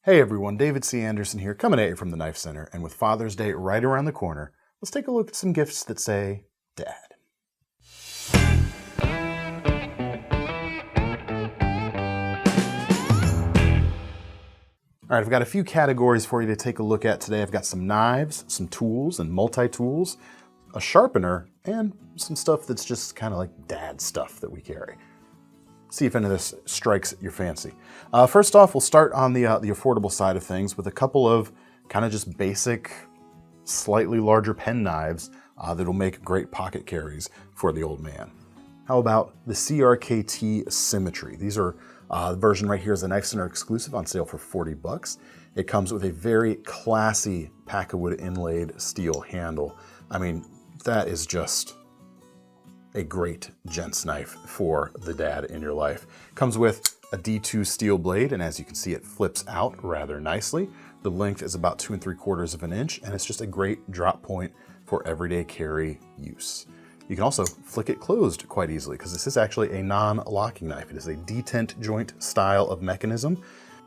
Hey everyone, David C. Anderson here, coming at you from the Knife Center, and with Father's Day right around the corner, let's take a look at some gifts that say, Dad. All right, I've got a few categories for you to take a look at today. I've got some knives, some tools and multi-tools, a sharpener, and some stuff that's just kind of like dad stuff that we carry. See if any of this strikes your fancy. First off, we'll start on the affordable side of things with a couple of kind of just basic, slightly larger pen knives that'll make great pocket carries for the old man. How about the CRKT Symmetry? These are, the version right here is a KnifeCenter exclusive on sale for 40 bucks. It comes with a very classy Packawood inlaid steel handle. I mean, that is just a great gents knife for the dad in your life. Comes with a D2 steel blade, and as you can see, it flips out rather nicely. The length is about 2 3/4 of an inch, and it's just a great drop point for everyday carry use. You can also flick it closed quite easily because this is actually a non-locking knife. It is a detent joint style of mechanism.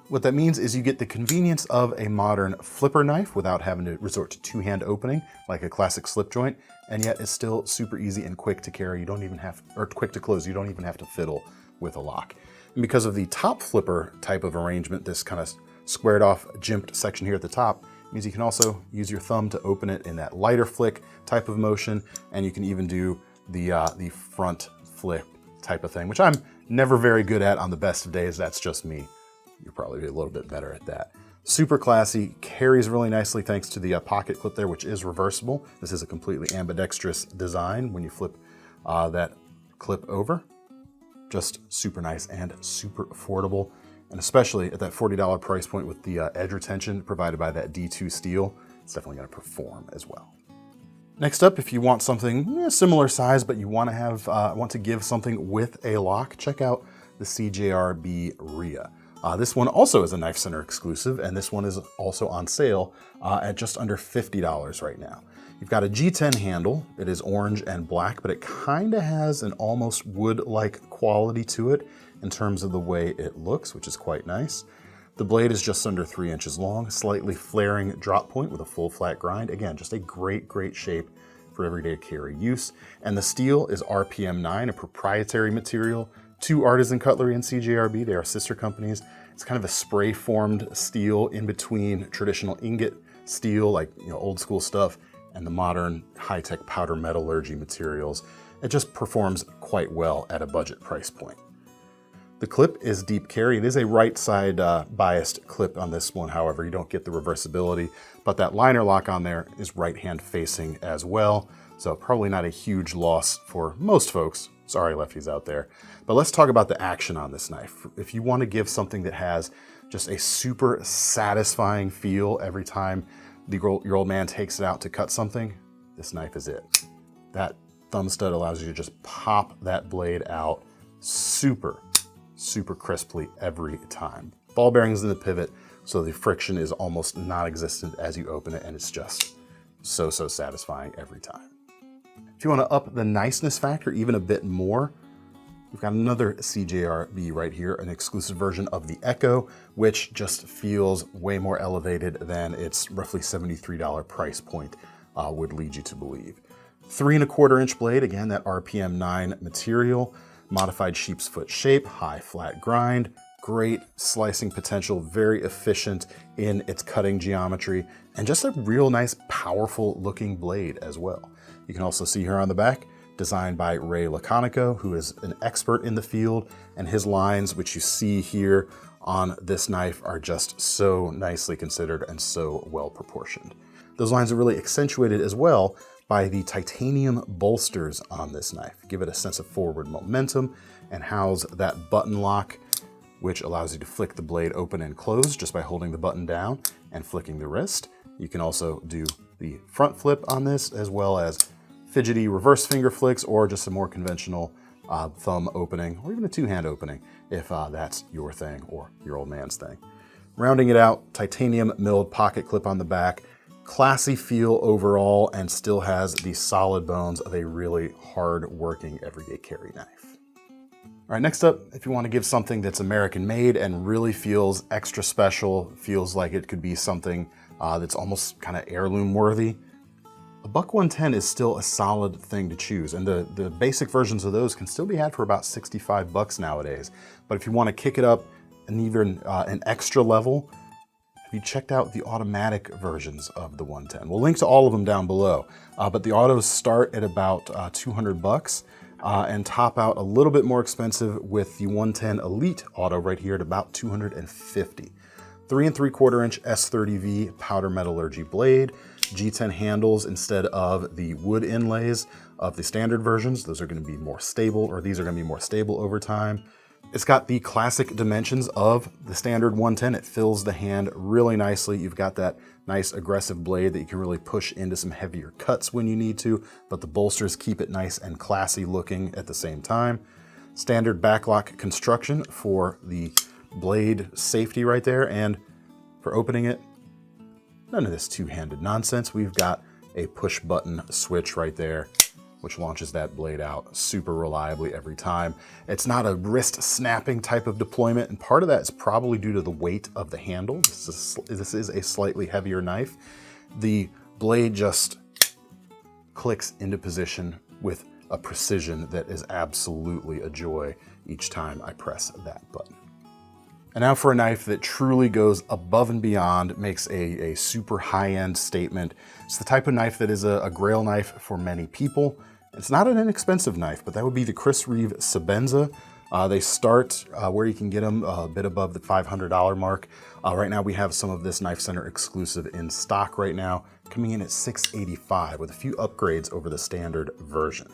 What that means is you get the convenience of a modern flipper knife without having to resort to two-hand opening like a classic slip joint, and yet it's still super easy and quick to carry. You don't even have, or quick to close, you don't even have to fiddle with a lock. And because of the top flipper type of arrangement, this kind of squared off jimped section here at the top means you can also use your thumb to open it in that lighter flick type of motion, and you can even do the front flip type of thing, which I'm never very good at on the best of days. That's just me. You'll probably be a little bit better at that. Super classy, carries really nicely thanks to the pocket clip there, which is reversible. This is a completely ambidextrous design when you flip that clip over. Just super nice and super affordable. And especially at that $40 price point with the edge retention provided by that D2 steel, it's definitely gonna perform as well. Next up, if you want something similar size, but you want to give something with a lock, check out the CJRB Ria. This one also is a KnifeCenter exclusive, and this one is also on sale at just under $50 right now. You've got a G10 handle. It is orange and black, but it kind of has an almost wood-like quality to it in terms of the way it looks, which is quite nice. The blade is just under 3 inches long, slightly flaring drop point with a full flat grind. Again, just a great, great shape for everyday carry use. And the steel is RPM 9, a proprietary material to Artisan Cutlery and CJRB. They are sister companies. It's kind of a spray formed steel in between traditional ingot steel, like old school stuff, and the modern high-tech powder metallurgy materials. It just performs quite well at a budget price point. The clip is deep carry. It is a right side biased clip on this one, however. You don't get the reversibility, but that liner lock on there is right hand facing as well. So probably not a huge loss for most folks. Sorry, lefties out there. But let's talk about the action on this knife. If you want to give something that has just a super satisfying feel every time your old man takes it out to cut something, this knife is it. That thumb stud allows you to just pop that blade out super crisply every time. Ball bearings in the pivot, so the friction is almost non-existent as you open it, and it's just so satisfying every time. If you want to up the niceness factor even a bit more, we've got another CJRB right here, an exclusive version of the Ekko, which just feels way more elevated than its roughly $73 price point would lead you to believe. 3 1/4 inch blade, again, that RPM 9 material, modified sheep's foot shape, high flat grind, great slicing potential, very efficient in its cutting geometry, and just a real nice, powerful looking blade as well. You can also see here on the back, designed by Ray Laconico, who is an expert in the field, and his lines, which you see here on this knife, are just so nicely considered and so well proportioned. Those lines are really accentuated as well by the titanium bolsters on this knife. Give it a sense of forward momentum and house that button lock, which allows you to flick the blade open and close just by holding the button down and flicking the wrist. You can also do the front flip on this, as well as fidgety reverse finger flicks, or just a more conventional thumb opening, or even a two-hand opening if that's your thing or your old man's thing. Rounding it out, titanium milled pocket clip on the back, classy feel overall, and still has the solid bones of a really hard-working everyday carry knife. All right, next up, if you want to give something that's American made and really feels extra special, feels like it could be something that's almost kind of heirloom worthy, a buck 110 is still a solid thing to choose. And the basic versions of those can still be had for about 65 bucks nowadays. But if you want to kick it up and even an extra level, have you checked out the automatic versions of the 110? We'll link to all of them down below. But the autos start at about 200 bucks. And top out a little bit more expensive with the 110 Elite Auto right here at about 250. 3 3/4 inch S30V powder metallurgy blade, G10 handles instead of the wood inlays of the standard versions. Those are going to be more stable, or these are going to be more stable over time. It's got the classic dimensions of the standard 110. It fills the hand really nicely. You've got that nice aggressive blade that you can really push into some heavier cuts when you need to, but the bolsters keep it nice and classy looking at the same time. Standard backlock construction for the blade safety right there, and for opening it, none of this two-handed nonsense. We've got a push button switch right there, which launches that blade out super reliably every time. It's not a wrist snapping type of deployment, and part of that is probably due to the weight of the handle. This is a slightly heavier knife. The blade just clicks into position with a precision that is absolutely a joy each time I press that button. And now for a knife that truly goes above and beyond, makes a super high-end statement. It's the type of knife that is a grail knife for many people. It's not an inexpensive knife, but that would be the Reeve Sebenza. They start where you can get them a bit above the $500 mark. Right now we have some of this KnifeCenter exclusive in stock right now, coming in at $685 with a few upgrades over the standard version.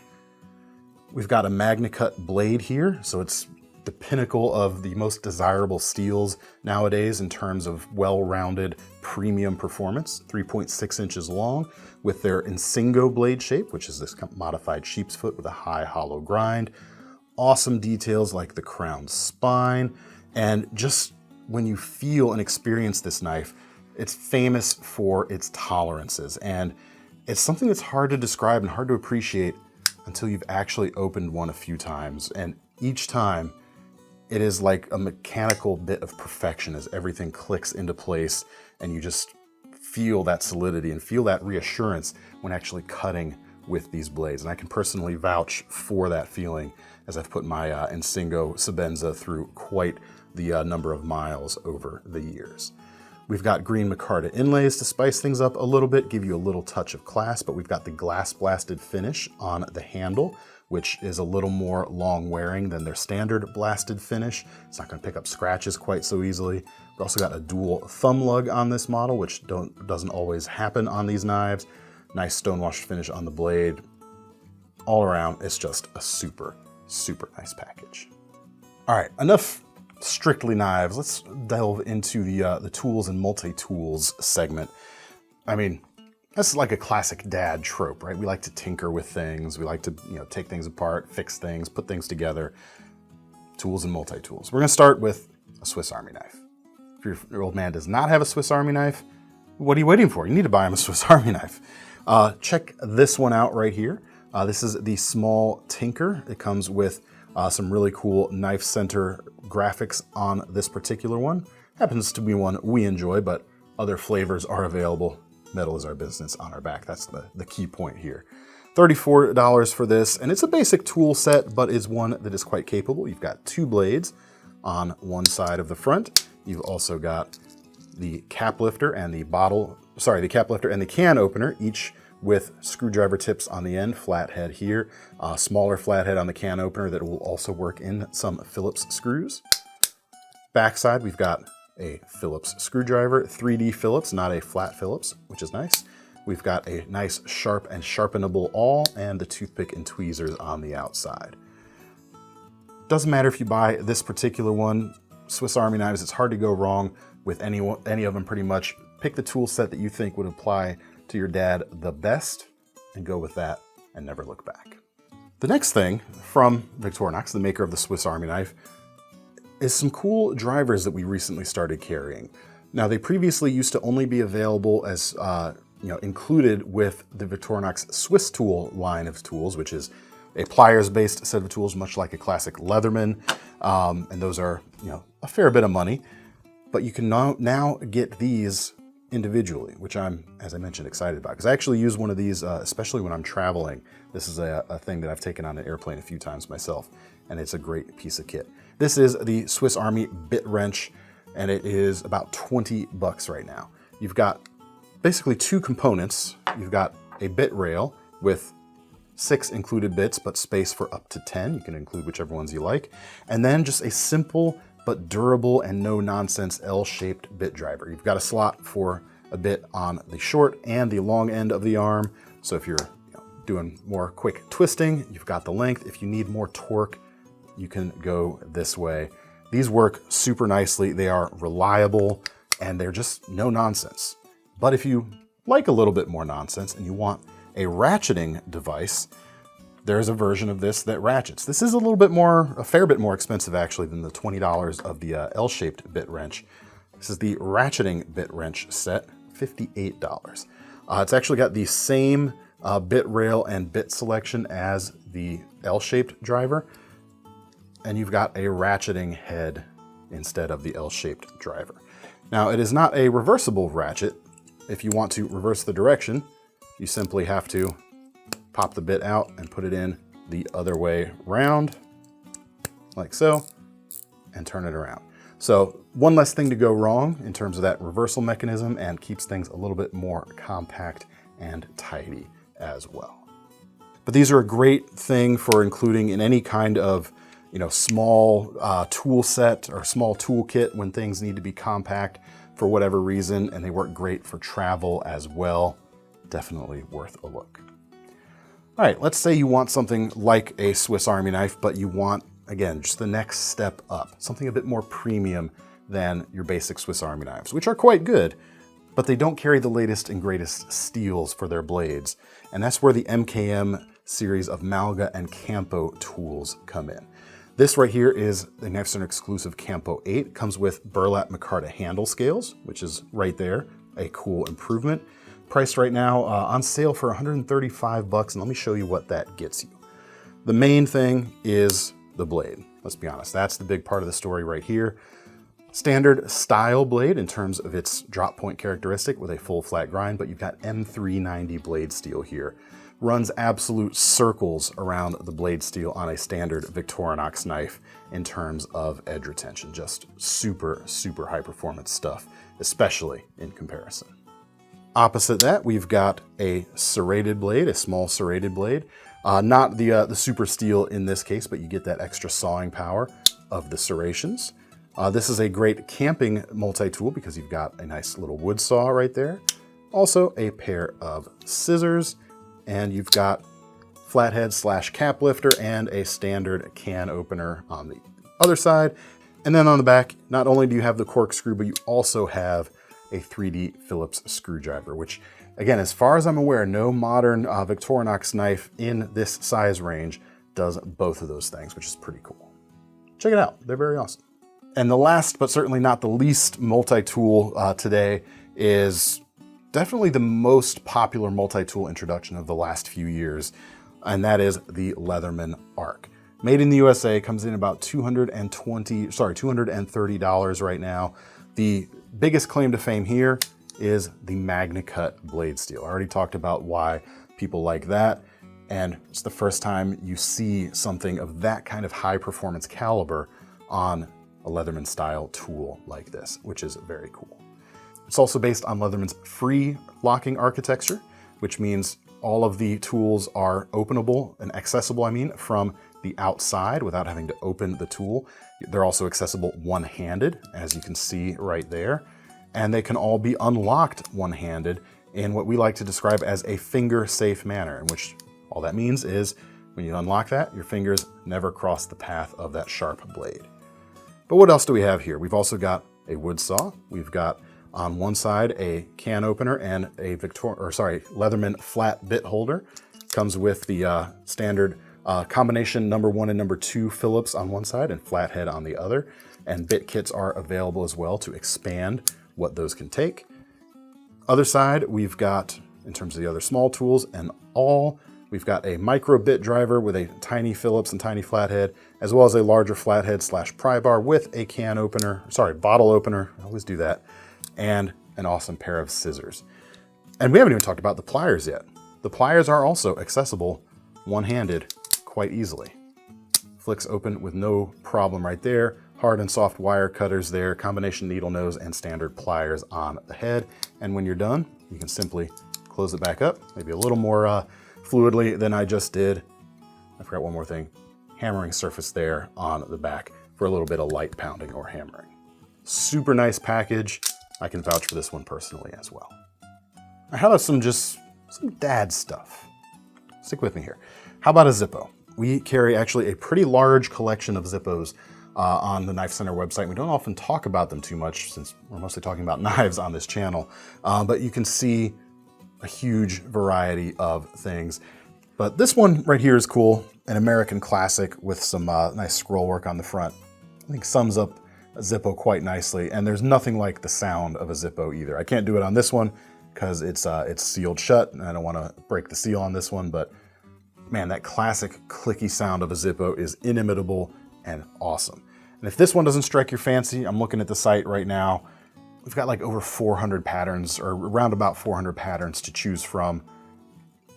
We've got a MagnaCut blade here, so it's the pinnacle of the most desirable steels nowadays in terms of well-rounded premium performance. 3.6 inches long with their Insingo blade shape, which is this modified sheep's foot with a high hollow grind. Awesome details like the crown spine, and just when you feel and experience this knife, it's famous for its tolerances, and it's something that's hard to describe and hard to appreciate until you've actually opened one a few times. And each time, it is like a mechanical bit of perfection as everything clicks into place and you just feel that solidity and feel that reassurance when actually cutting with these blades. And I can personally vouch for that feeling as I've put my Insingo Sebenza through quite the number of miles over the years. We've got green micarta inlays to spice things up a little bit, give you a little touch of class, but we've got the glass blasted finish on the handle, which is a little more long wearing than their standard blasted finish. It's not gonna pick up scratches quite so easily. We've also got a dual thumb lug on this model, which doesn't always happen on these knives. Nice stonewashed finish on the blade. All around, it's just a super, super nice package. All right, enough strictly knives. Let's delve into the tools and multi-tools segment. I mean, that's like a classic dad trope, right? We like to tinker with things. We like to, take things apart, fix things, put things together. Tools and multi-tools. We're gonna start with a Swiss Army knife. If your old man does not have a Swiss Army knife, what are you waiting for? You need to buy him a Swiss Army knife. Check this one out right here. This is the small Tinker. It comes with some really cool KnifeCenter graphics on this particular one. Happens to be one we enjoy, but other flavors are available. Metal is our business on our back. That's the key point here. $34 for this, and it's a basic tool set, but is one that is quite capable. You've got two blades on one side of the front. You've also got the cap lifter and the cap lifter and the can opener, each with screwdriver tips on the end, flathead here, smaller flathead on the can opener that will also work in some Phillips screws. Backside, we've got a Phillips screwdriver, 3D Phillips, not a flat Phillips, which is nice. We've got a nice sharp and sharpenable awl and the toothpick and tweezers on the outside. Doesn't matter if you buy this particular one, Swiss Army knives, it's hard to go wrong with any of them pretty much. Pick the tool set that you think would apply to your dad the best and go with that and never look back. The next thing from Victorinox, the maker of the Swiss Army knife, is some cool drivers that we recently started carrying. Now, they previously used to only be available as included with the Victorinox Swiss Tool line of tools, which is a pliers-based set of tools, much like a classic Leatherman, and those are, you know, a fair bit of money. But you can now get these individually, which I'm, as I mentioned, excited about, because I actually use one of these, especially when I'm traveling. This is a thing that I've taken on an airplane a few times myself, and it's a great piece of kit. This is the Swiss Army bit wrench, and it is about 20 bucks right now. You've got basically two components. You've got a bit rail with 6 included bits, but space for up to 10. You can include whichever ones you like. And then just a simple but durable and no-nonsense L-shaped bit driver. You've got a slot for a bit on the short and the long end of the arm. So if you're doing more quick twisting, you've got the length. If you need more torque, you can go this way. These work super nicely. They are reliable and they're just no nonsense. But if you like a little bit more nonsense and you want a ratcheting device, there's a version of this that ratchets. This is a fair bit more expensive actually than the $20 of the L-shaped bit wrench. This is the ratcheting bit wrench set, $58. It's actually got the same bit rail and bit selection as the L-shaped driver, and you've got a ratcheting head instead of the L-shaped driver. Now, it is not a reversible ratchet. If you want to reverse the direction, you simply have to pop the bit out and put it in the other way round, like so, and turn it around. So one less thing to go wrong in terms of that reversal mechanism, and keeps things a little bit more compact and tidy as well. But these are a great thing for including in any kind of small tool set or small toolkit when things need to be compact for whatever reason, and they work great for travel as well. Definitely worth a look. All right, let's say you want something like a Swiss Army knife, but you want, again, just the next step up, something a bit more premium than your basic Swiss Army knives, which are quite good, but they don't carry the latest and greatest steels for their blades. And that's where the MKM series of Malga and Campo tools come in. This right here is the KnifeCenter exclusive Campo 8. It comes with burlap micarta handle scales, which is right there, a cool improvement. Priced right now on sale for 135 bucks, and let me show you what that gets you. The main thing is the blade. Let's be honest, that's the big part of the story right here. Standard style blade in terms of its drop point characteristic with a full flat grind, but you've got M390 blade steel here. Runs absolute circles around the blade steel on a standard Victorinox knife in terms of edge retention. Just super, super high performance stuff, especially in comparison. Opposite that, we've got a serrated blade, a small serrated blade. Not the super steel in this case, but you get that extra sawing power of the serrations. This is a great camping multi-tool because you've got a nice little wood saw right there. Also a pair of scissors, and you've got flathead / cap lifter and a standard can opener on the other side. And then on the back, not only do you have the corkscrew, but you also have a 3D Phillips screwdriver, which again, as far as I'm aware, no modern Victorinox knife in this size range does both of those things, which is pretty cool. Check it out, they're very awesome. And the last, but certainly not the least multi-tool today is definitely the most popular multi-tool introduction of the last few years, and that is the Leatherman Arc. Made in the USA, comes in about $230 right now. The biggest claim to fame here is the MagnaCut blade steel. I already talked about why people like that, and it's the first time you see something of that kind of high performance caliber on a Leatherman style tool like this, which is very cool. It's also based on Leatherman's free locking architecture, which means all of the tools are openable and accessible, from the outside without having to open the tool. They're also accessible one-handed, as you can see right there, and they can all be unlocked one-handed in what we like to describe as a finger-safe manner, in which all that means is when you unlock that, your fingers never cross the path of that sharp blade. But what else do we have here? We've also got a wood saw. We've got on one side a can opener and a Leatherman flat bit holder. Comes with the standard combination number 1 and number 2 Phillips on one side and flathead on the other. And bit kits are available as well to expand what those can take. Other side, we've got, in terms of the other small tools, an all We've got a micro bit driver with a tiny Phillips and tiny flathead, as well as a larger flathead slash pry bar with a bottle opener, I always do that, and an awesome pair of scissors. And we haven't even talked about the pliers yet. The pliers are also accessible one-handed quite easily. Flicks open with no problem right there. Hard and soft wire cutters there, combination needle nose and standard pliers on the head. And when you're done, you can simply close it back up, maybe a little more fluidly than I just did. I forgot one more thing. Hammering surface there on the back for a little bit of light pounding or hammering. Super nice package. I can vouch for this one personally as well. How about some dad stuff? Stick with me here. How about a Zippo? We carry actually a pretty large collection of Zippos on the KnifeCenter website. We don't often talk about them too much since we're mostly talking about knives on this channel, but you can see a huge variety of things. But this one right here is cool, an American classic with some nice scroll work on the front. I think sums up a Zippo quite nicely, and there's nothing like the sound of a Zippo either. I can't do it on this one because it's sealed shut, and I don't want to break the seal on this one, but man, that classic clicky sound of a Zippo is inimitable and awesome. And if this one doesn't strike your fancy, I'm looking at the site right now. We've got like over 400 patterns, or around about 400 patterns to choose from.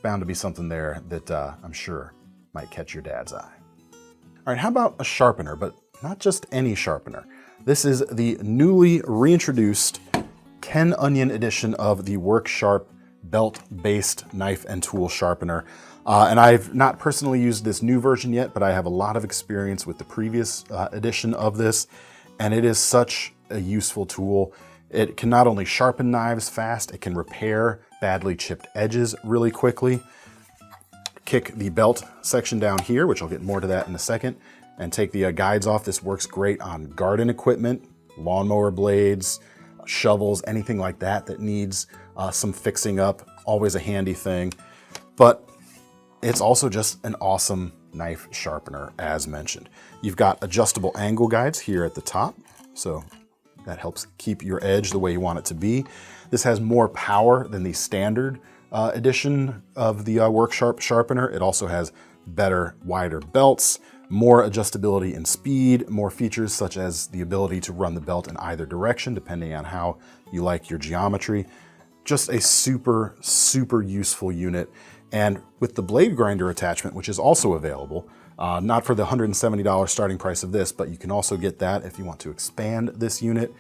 Bound to be something there that I'm sure might catch your dad's eye. All right, how about a sharpener, but not just any sharpener. This is the newly reintroduced Ken Onion edition of the Work Sharp belt-based knife and tool sharpener. And I've not personally used this new version yet, but I have a lot of experience with the previous edition of this, and it is such a useful tool. It can not only sharpen knives fast, it can repair badly chipped edges really quickly. Kick the belt section down here, which I'll get more to that in a second, and take the guides off. This works great on garden equipment, lawnmower blades, shovels, anything like that that needs some fixing up. Always a handy thing. But it's also just an awesome knife sharpener, as mentioned. You've got adjustable angle guides here at the top, so that helps keep your edge the way you want it to be. This has more power than the standard edition of the Work Sharp sharpener. It also has better, wider belts, more adjustability and speed, more features such as the ability to run the belt in either direction, depending on how you like your geometry. Just a super, super useful unit. And with the blade grinder attachment, which is also available, not for the $170 starting price of this, but you can also get that if you want to expand this unit.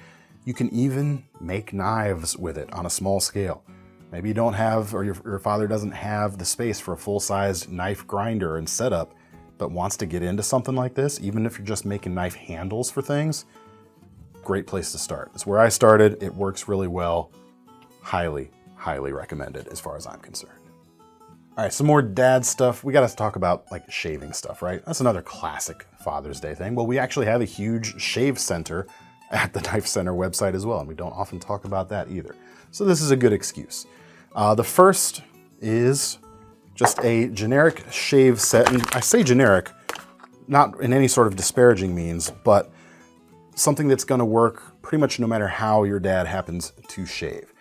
You can even make knives with it on a small scale. Maybe you don't have, or your father doesn't have the space for a full-size knife grinder and setup, but wants to get into something like this, even if you're just making knife handles for things. Great place to start. It's where I started. It works really well. Highly, highly recommended as far as I'm concerned. All right, some more dad stuff. We got to talk about like shaving stuff, right? That's another classic Father's Day thing. Well, we actually have a huge shave center at the KnifeCenter website as well, and we don't often talk about that either. So this is a good excuse. The first is just a generic shave set, and I say generic, not in any sort of disparaging means, but something that's going to work pretty much no matter how your dad happens to shave.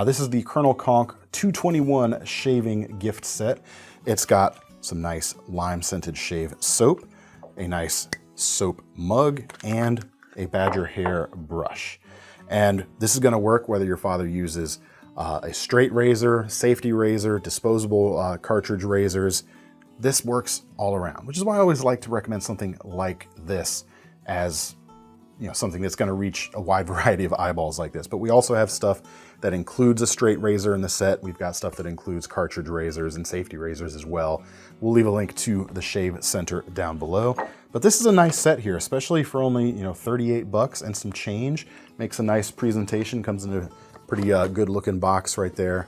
This is the Colonel Conk 221 shaving gift set. It's got some nice lime-scented shave soap, a nice soap mug, and a badger hair brush. And this is going to work whether your father uses a straight razor, safety razor, disposable cartridge razors. This works all around, which is why I always like to recommend something like this as something that's going to reach a wide variety of eyeballs like this. But we also have stuff that includes a straight razor in the set. We've got stuff that includes cartridge razors and safety razors as well. We'll leave a link to the Shave Center down below. But this is a nice set here, especially for only 38 bucks and some change. Makes a nice presentation, comes in a pretty good looking box right there.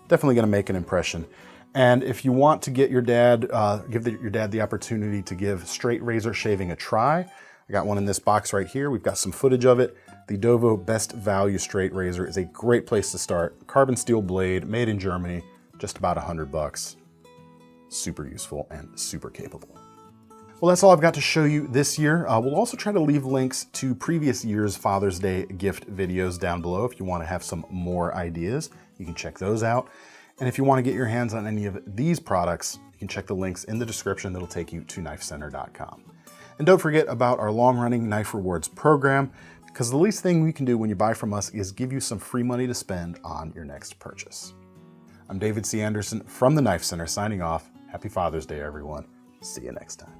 Definitely going to make an impression. And if you want to get your dad, give your dad the opportunity to give straight razor shaving a try, I got one in this box right here. We've got some footage of it. The DOVO Best Value Straight Razor is a great place to start. Carbon steel blade, made in Germany, just about 100 bucks. Super useful and super capable. Well, that's all I've got to show you this year. We'll also try to leave links to previous year's Father's Day gift videos down below. If you want to have some more ideas, you can check those out. And if you want to get your hands on any of these products, you can check the links in the description that'll take you to KnifeCenter.com. And don't forget about our long-running Knife Rewards program, because the least thing we can do when you buy from us is give you some free money to spend on your next purchase. I'm David C. Anderson from the Knife Center signing off. Happy Father's Day, everyone. See you next time.